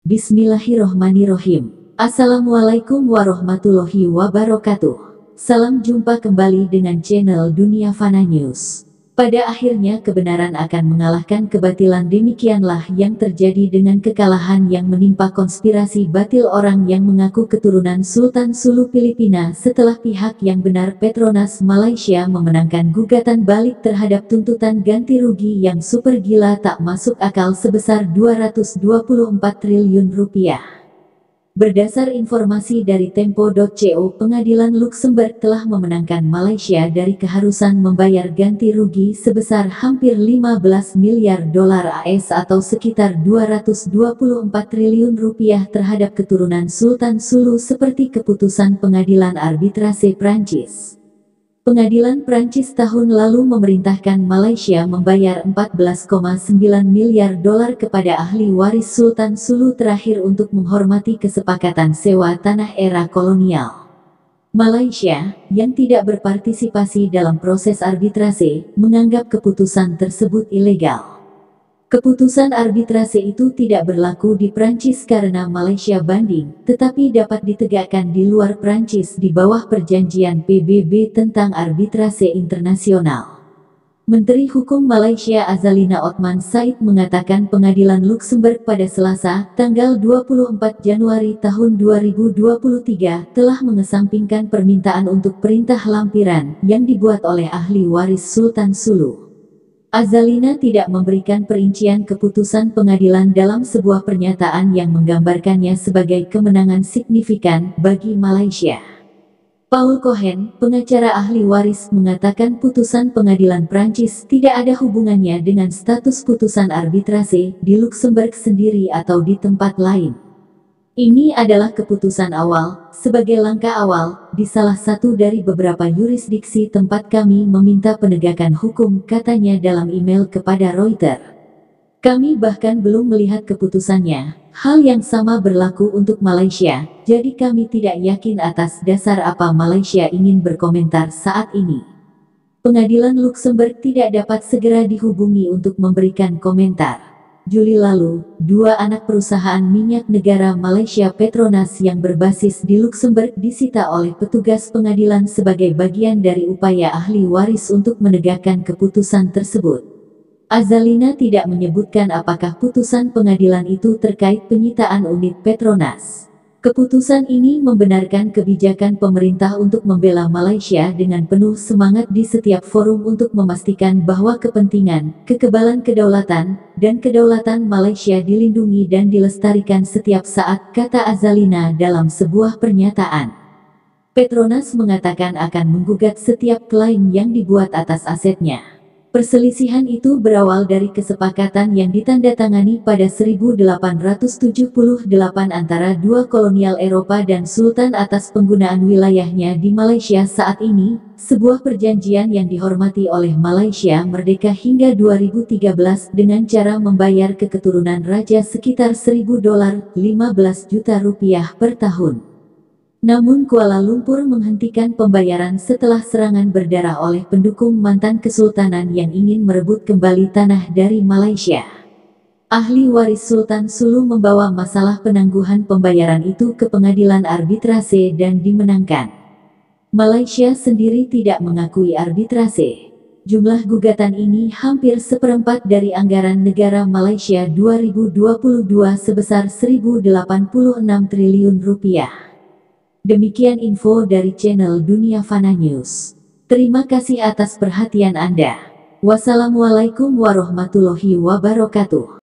Bismillahirrohmanirrohim. Assalamualaikum warahmatullahi wabarakatuh. Salam jumpa kembali dengan channel Dunia Fana News. Pada akhirnya kebenaran akan mengalahkan kebatilan, demikianlah yang terjadi dengan kekalahan yang menimpa konspirasi batil orang yang mengaku keturunan Sultan Sulu Filipina setelah pihak yang benar Petronas Malaysia memenangkan gugatan balik terhadap tuntutan ganti rugi yang super gila tak masuk akal sebesar 224 triliun rupiah. Berdasar informasi dari Tempo.co, pengadilan Luxembourg telah memenangkan Malaysia dari keharusan membayar ganti rugi sebesar hampir 15 miliar dolar AS atau sekitar 224 triliun rupiah terhadap keturunan Sultan Sulu seperti keputusan pengadilan arbitrase Prancis. Pengadilan Prancis tahun lalu memerintahkan Malaysia membayar 14,9 miliar dolar kepada ahli waris Sultan Sulu terakhir untuk menghormati kesepakatan sewa tanah era kolonial. Malaysia, yang tidak berpartisipasi dalam proses arbitrase, menganggap keputusan tersebut ilegal. Keputusan arbitrase itu tidak berlaku di Prancis karena Malaysia banding, tetapi dapat ditegakkan di luar Prancis di bawah perjanjian PBB tentang arbitrase internasional. Menteri Hukum Malaysia Azalina Othman Said mengatakan pengadilan Luxembourg pada Selasa, tanggal 24 Januari tahun 2023 telah mengesampingkan permintaan untuk perintah lampiran yang dibuat oleh ahli waris Sultan Sulu. Azalina tidak memberikan perincian keputusan pengadilan dalam sebuah pernyataan yang menggambarkannya sebagai kemenangan signifikan bagi Malaysia. Paul Cohen, pengacara ahli waris, mengatakan putusan pengadilan Prancis tidak ada hubungannya dengan status putusan arbitrase di Luxembourg sendiri atau di tempat lain. Ini adalah keputusan awal, sebagai langkah awal, di salah satu dari beberapa yurisdiksi tempat kami meminta penegakan hukum, katanya dalam email kepada Reuters. Kami bahkan belum melihat keputusannya. Hal yang sama berlaku untuk Malaysia, jadi kami tidak yakin atas dasar apa Malaysia ingin berkomentar saat ini. Pengadilan Luxembourg tidak dapat segera dihubungi untuk memberikan komentar. Juli lalu, dua anak perusahaan minyak negara Malaysia Petronas yang berbasis di Luxembourg disita oleh petugas pengadilan sebagai bagian dari upaya ahli waris untuk menegakkan keputusan tersebut. Azalina tidak menyebutkan apakah putusan pengadilan itu terkait penyitaan unit Petronas. Keputusan ini membenarkan kebijakan pemerintah untuk membela Malaysia dengan penuh semangat di setiap forum untuk memastikan bahwa kepentingan, kekebalan kedaulatan, dan kedaulatan Malaysia dilindungi dan dilestarikan setiap saat, kata Azalina dalam sebuah pernyataan. Petronas mengatakan akan menggugat setiap klaim yang dibuat atas asetnya. Perselisihan itu berawal dari kesepakatan yang ditandatangani pada 1878 antara dua kolonial Eropa dan Sultan atas penggunaan wilayahnya di Malaysia saat ini, sebuah perjanjian yang dihormati oleh Malaysia merdeka hingga 2013 dengan cara membayar ke keturunan raja sekitar $1.000, 15 juta rupiah per tahun. Namun Kuala Lumpur menghentikan pembayaran setelah serangan berdarah oleh pendukung mantan kesultanan yang ingin merebut kembali tanah dari Malaysia. Ahli waris Sultan Sulu membawa masalah penangguhan pembayaran itu ke pengadilan arbitrase dan dimenangkan. Malaysia sendiri tidak mengakui arbitrase. Jumlah gugatan ini hampir seperempat dari anggaran negara Malaysia 2022 sebesar 1.086 triliun rupiah. Demikian info dari channel Dunia Fana News. Terima kasih atas perhatian Anda. Wassalamualaikum warahmatullahi wabarakatuh.